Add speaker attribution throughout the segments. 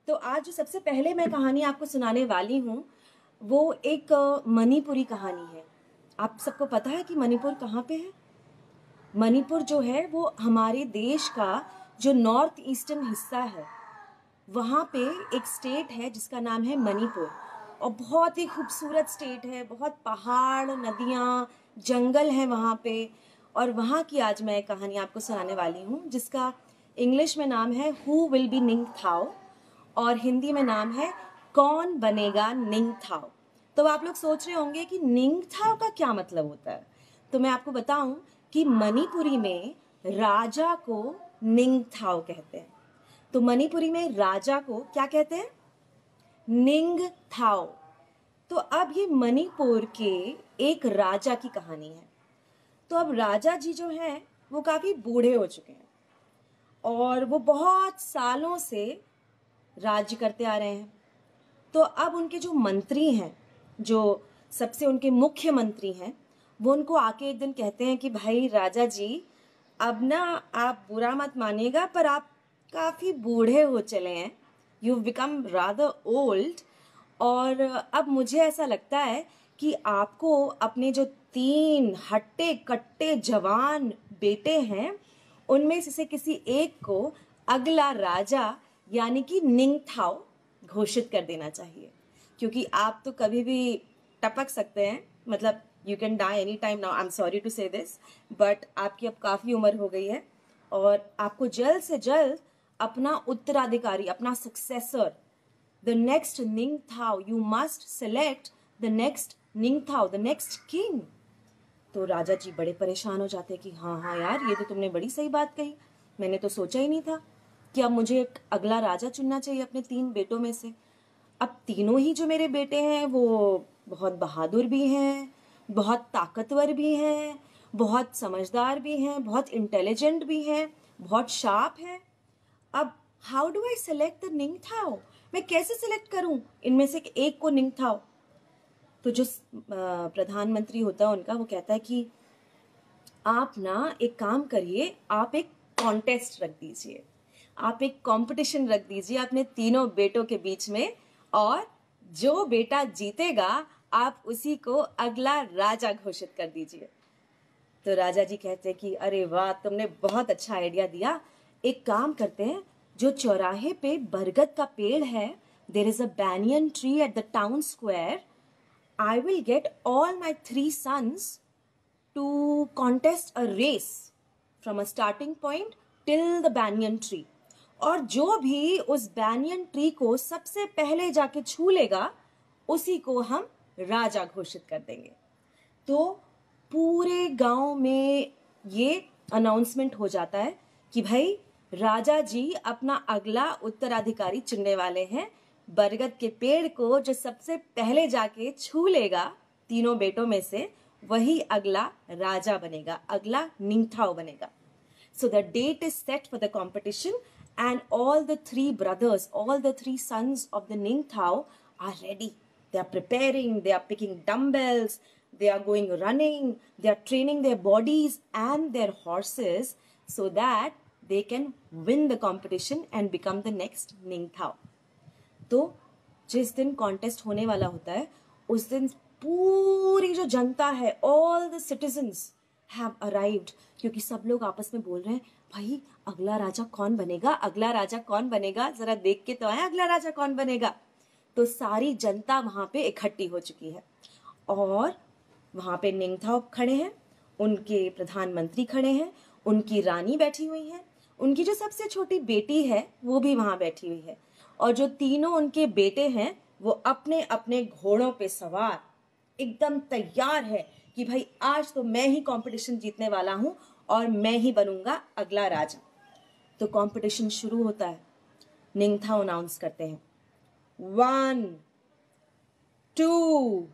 Speaker 1: तो आज जो सबसे पहले मैं कहानी आपको सुनाने वाली हूँ वो एक मणिपुरी कहानी है। आप सबको पता है कि मणिपुर कहाँ पे है? मणिपुर जो है वो हमारे देश का जो नॉर्थ ईस्टर्न हिस्सा है, वहाँ पे एक स्टेट है जिसका नाम है मणिपुर। और बहुत ही खूबसूरत स्टेट है, बहुत पहाड़, नदियाँ, जंगल है वहाँ पे। और वहाँ की आज मैं कहानी आपको सुनाने वाली हूँ जिसका इंग्लिश में नाम है हु विल बी निंगथाओ और हिंदी में नाम है कौन बनेगा निंगथाओ। तो आप लोग सोच रहे होंगे कि निंगथाओ का क्या मतलब होता है। तो मैं आपको बताऊं कि मणिपुरी में राजा को निंगथाओ कहते हैं। तो मणिपुरी में राजा को क्या कहते हैं? निंगथाओ। तो अब ये मणिपुर के एक राजा की कहानी है। तो अब राजा जी जो हैं वो काफी बूढ़े हो चुके हैं और वो बहुत सालों से राज्य करते आ रहे हैं। तो अब उनके जो मंत्री हैं, जो सबसे उनके मुख्य मंत्री हैं, वो उनको आके एक दिन कहते हैं कि भाई राजा जी, अब ना आप बुरा मत मानिएगा पर आप काफ़ी बूढ़े हो चले हैं, यू बिकम रादर ओल्ड। और अब मुझे ऐसा लगता है कि आपको अपने जो 3 हट्टे कट्टे जवान बेटे हैं उनमें से किसी एक को अगला राजा यानी कि निंगथाओ घोषित कर देना चाहिए, क्योंकि आप तो कभी भी टपक सकते हैं। मतलब you can die any time now, I am sorry to say this, but आपकी अब काफ़ी उम्र हो गई है और आपको जल्द से जल्द अपना उत्तराधिकारी, अपना successor, the next Ningthou, you must select the next Ningthou, the next king. तो राजा जी बड़े परेशान हो जाते हैं कि हाँ हाँ यार, ये तो तुमने बड़ी सही बात कही, मैंने तो सोचा ही नहीं था कि अब मुझे एक अगला राजा चुनना चाहिए अपने 3 बेटों में से। अब तीनों ही जो मेरे बेटे हैं वो बहुत बहादुर भी हैं, बहुत ताकतवर भी हैं, बहुत समझदार भी हैं, बहुत इंटेलिजेंट भी हैं, बहुत शार्प हैं। अब how do I select the Ningthou? मैं कैसे सेलेक्ट करूं इनमें से एक को निंगथाओ? तो जो प्रधानमंत्री होता है उनका, वो कहता है कि आप ना एक काम करिए, आप एक कॉन्टेस्ट रख दीजिए, आप एक कंपटीशन रख दीजिए अपने तीनों बेटों के बीच में, और जो बेटा जीतेगा आप उसी को अगला राजा घोषित कर दीजिए। तो राजा जी कहते हैं कि अरे वाह, तुमने बहुत अच्छा आइडिया दिया। एक काम करते हैं, जो चौराहे पे बरगद का पेड़ है, there is a banyan tree at the town square, I will get all my 3 sons to contest a race from a starting point till the banyan tree, और जो भी उस banyan ट्री को सबसे पहले जाके छू लेगा उसी को हम राजा घोषित कर देंगे। तो पूरे गांव में ये अनाउंसमेंट हो जाता है कि भाई राजा जी अपना अगला उत्तराधिकारी चुनने वाले हैं। बरगद के पेड़ को जो सबसे पहले जाके छू लेगा तीनों बेटों में से, वही अगला राजा बनेगा, अगला निंगथाओ बनेगा। So the date is set for the competition and all the 3 brothers, all the 3 sons of the Ningthao are ready. They are preparing, they are picking dumbbells, they are going running, they are training their bodies and their horses so that they can win the competition and become the next Ningthao. तो जिस दिन contest होने वाला होता है उस दिन पूरी जो जनता है, all the citizens have arrived, क्योंकि सब लोग आपस में बोल रहे हैं भाई अगला राजा कौन बनेगा, अगला राजा कौन बनेगा, जरा देख के तो आए अगला राजा कौन बनेगा। तो सारी जनता वहां पे इकट्ठी हो चुकी है और वहां पे निंगथाओ खड़े हैं, उनके प्रधानमंत्री खड़े हैं, उनकी रानी बैठी हुई है, उनकी जो सबसे छोटी बेटी है वो भी वहां बैठी हुई है, और जो तीनों उनके बेटे हैं वो अपने अपने घोड़ों पे सवार एकदम तैयार है कि भाई आज तो मैं ही कंपटीशन जीतने वाला हूं और मैं ही बनूंगा अगला राजा। तो कंपटीशन शुरू होता है। निंगथाओ अनाउंस करते हैं 1 2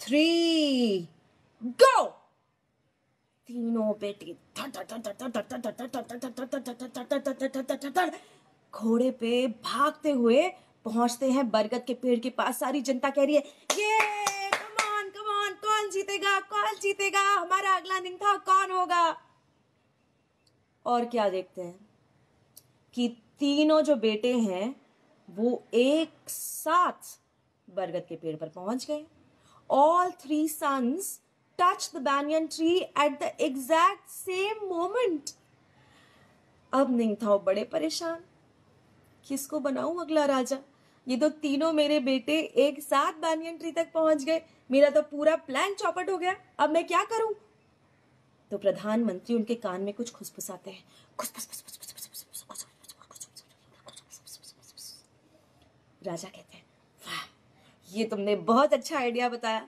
Speaker 1: 3 गो। तीनों बेटे घोड़े पे भागते हुए पहुंचते हैं बरगद के पेड़ के पास। सारी जनता कह रही है ये कमान कमान, कौन जीतेगा, कौन जीतेगा, हमारा अगला निंगथाओ कौन होगा। और क्या देखते हैं कि तीनों जो बेटे हैं वो एक साथ बरगद के पेड़ पर पहुंच गए। All three sons touched the banyan tree at the exact same moment. अब निंगथाओ बड़े परेशान, किसको बनाऊं अगला राजा? ये तो तीनों मेरे बेटे एक साथ banyan ट्री तक पहुंच गए, मेरा तो पूरा प्लान चौपट हो गया, अब मैं क्या करूं? तो प्रधानमंत्री उनके कान में कुछ खुसफुसाते हैं। राजा कहते हैं, वाह, ये तुमने बहुत अच्छा आइडिया बताया।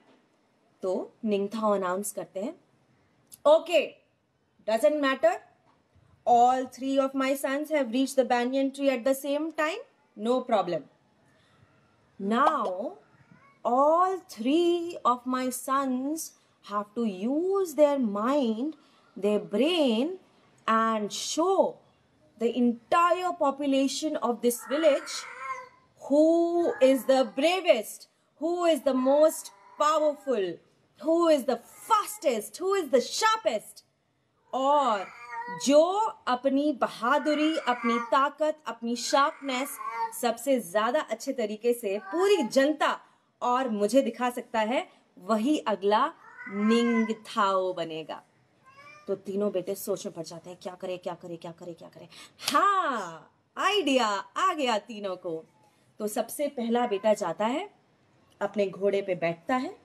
Speaker 1: तो निंगथाओ अनाउंस करते हैं, okay, doesn't matter, all three of my sons have reached the banyan tree at the same time, no problem. Now all three of my sons have to use their mind, their brain, and show the entire population of this village who is the bravest, who is the most powerful, who is the fastest, who is the sharpest, और जो अपनी बहादुरी, अपनी ताकत, अपनी sharpness सबसे ज्यादा अच्छे तरीके से पूरी जनता और मुझे दिखा सकता है, वही अगला निंगथाओ बनेगा। तो तीनों बेटे सोच में पड़ जाते हैं, क्या करें क्या करें क्या करें क्या करें। हाँ, आइडिया आ गया तीनों को। तो सबसे पहला बेटा जाता है, अपने घोड़े पे बैठता है,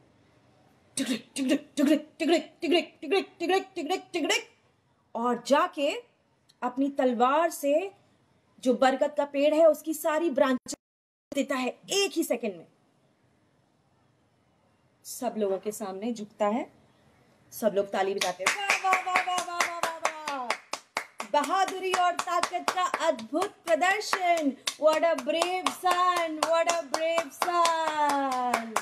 Speaker 1: टिगड़िक टिगड़िक टिगड़िक टिगड़िक टिगड़िक टिगड़िक टिगड़िक टिगड़िक टिगड़िक, और जाके अपनी तलवार से जो बरगद का पेड़ है उसकी सारी ब्रांच देता है एक ही सेकंड में। सब लोगों के सामने झुकता है, सब लोग ताली बजाते हैं, वाह वाह वाह वाह वाह वाह वाह वाह, बहादुरी और ताकत का अद्भुत प्रदर्शन, what a brave son, what a brave son.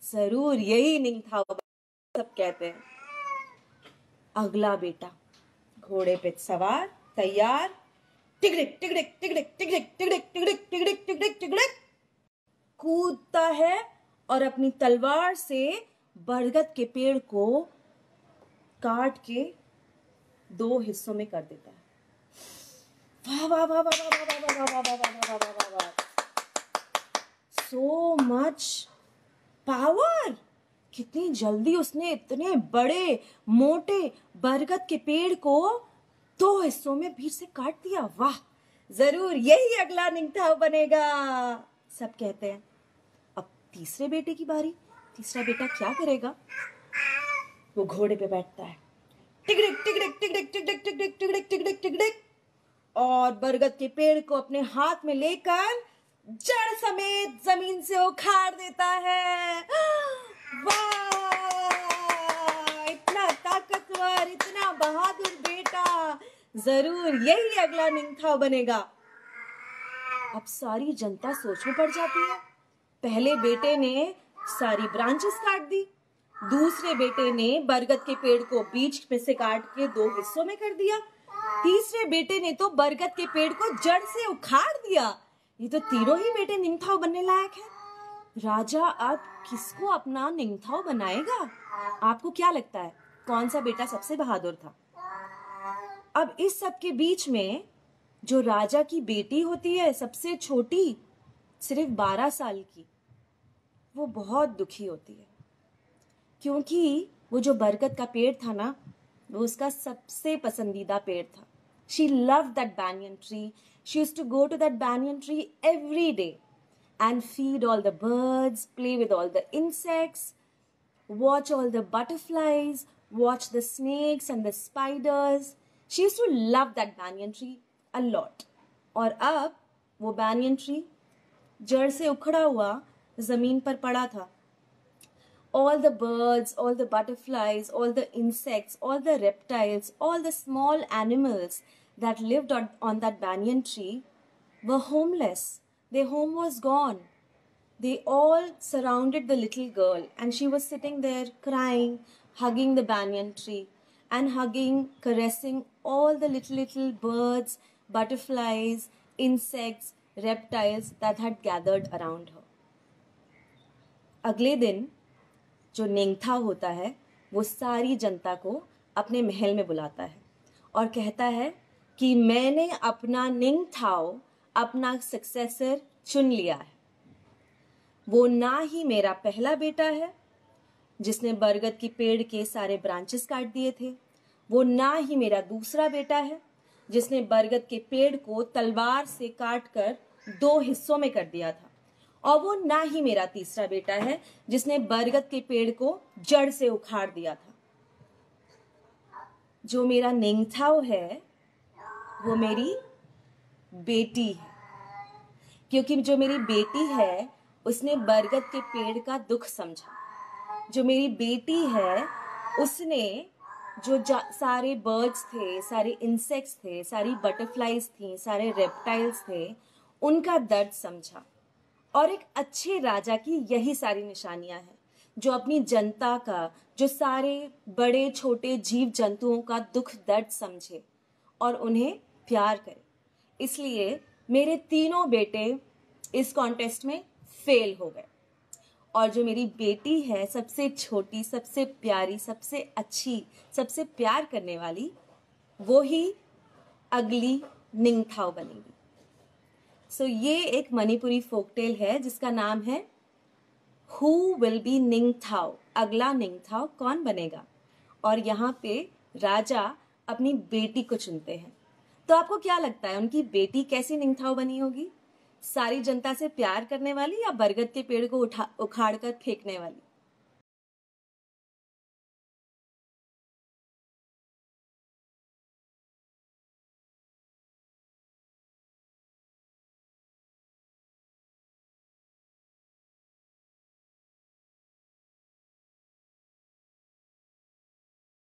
Speaker 1: जरूर यही निंगथाओ सब कहते हैं। अगला बेटा घोड़े पे सवार, तैयार, टिगड़िक टिगड़िक टिगड़िक टिगड़िक टिगड़िक टिगड़िक टिगड़िक टिगड़िक टिगड़िक कूदता है और अपनी तलवार से बरगद के पेड़ को काट के 2 हिस्सों में कर देता है। वाह वाह वाह वाह वाह वाह वाह वाह वाह वाह वाह वाह वाह, सो मच पावर। कितनी जल्दी उसने इतने बड़े मोटे बरगद के पेड़ को 2 हिस्सों में बीच से काट दिया। वाह, जरूर यही अगला निंगथाओ बनेगा, सब कहते हैं। अब तीसरे बेटे की बारी। तीसरा बेटा क्या करेगा? वो घोड़े पे बैठता है, टिगड़िक टिगड़िक टिगड़िक टिगड़िक टिगड़िक टिगड़िक टिगड़िक टिगड़िक, और बरगद के पेड़ को अपने हाथ में लेकर जड़ समेत जमीन से उखाड़ देता है। वाह, इतना ताकतवर, इतना बहादुर बेटा, जरूर यही अगला निंगथाओ बनेगा। अब सारी जनता सोच में पड़ जाती है। पहले बेटे ने सारी ब्रांचेस काट दी, दूसरे बेटे ने बरगद के पेड़ को बीच में से काट के 2 हिस्सों में कर दिया, तीसरे बेटे ने तो बरगद के पेड़ को जड़ से उखाड़ दिया। ये तो तीनों ही बेटे निंगथाओ बनने लायक हैं। राजा अब किसको अपना निंगथाओ बनाएगा? आपको क्या लगता है कौन सा बेटा सबसे बहादुर था? अब इस सब के बीच में जो राजा की बेटी होती है सबसे छोटी, सिर्फ 12 साल की, वो बहुत दुखी होती है, क्योंकि वो जो बरगद का पेड़ था ना, वो उसका सबसे पसंदीदा पेड़ था। She loved that banyan tree. She used to go to that banyan tree every day and feed all the birds, play with all the insects, watch all the butterflies, watch the snakes and the spiders. She used to love that banyan tree a lot. और अब वो banyan tree जड़ से उखड़ा हुआ जमीन पर पड़ा था। All the birds, all the butterflies, all the insects, all the reptiles, all the small animals that lived on that banyan tree were homeless. Their home was gone. They all surrounded the little girl, and she was sitting there crying, hugging the banyan tree, and hugging, caressing all the little birds, butterflies, insects, reptiles that had gathered around her. अगले दिन जो निंगथाओ होता है वो सारी जनता को अपने महल में बुलाता है और कहता है कि मैंने अपना निंगथाओ अपना सक्सेसर चुन लिया है। वो ना ही मेरा पहला बेटा है जिसने बरगद की पेड़ के सारे ब्रांचेस काट दिए थे, वो ना ही मेरा दूसरा बेटा है जिसने बरगद के पेड़ को तलवार से काटकर 2 हिस्सों में कर दिया था, और वो ना ही मेरा तीसरा बेटा है जिसने बरगद के पेड़ को जड़ से उखाड़ दिया था। जो मेरा निंगथाओ है वो मेरी बेटी है, क्योंकि जो मेरी बेटी है उसने बरगद के पेड़ का दुख समझा। जो मेरी बेटी है उसने जो सारे बर्ड्स थे, सारे इंसेक्ट्स थे, सारी बटरफ्लाइज थी, सारे रेप्टाइल्स थे, उनका दर्द समझा। और एक अच्छे राजा की यही सारी निशानियां हैं, जो अपनी जनता का, जो सारे बड़े छोटे जीव जंतुओं का दुख दर्द समझे और उन्हें प्यार करे। इसलिए मेरे तीनों बेटे इस कॉन्टेस्ट में फेल हो गए, और जो मेरी बेटी है सबसे छोटी, सबसे प्यारी, सबसे अच्छी, सबसे प्यार करने वाली, वो ही अगली निंगथाओ बनेगी। सो ये एक मणिपुरी फोकटेल है जिसका नाम है हु विल बी निंगथाओ, अगला निंगथाओ कौन बनेगा। और यहाँ पे राजा अपनी बेटी को चुनते हैं। तो आपको क्या लगता है उनकी बेटी कैसी निंगथाओ बनी होगी? सारी जनता से प्यार करने वाली या बरगद के पेड़ को उखाड़ कर फेंकने वाली?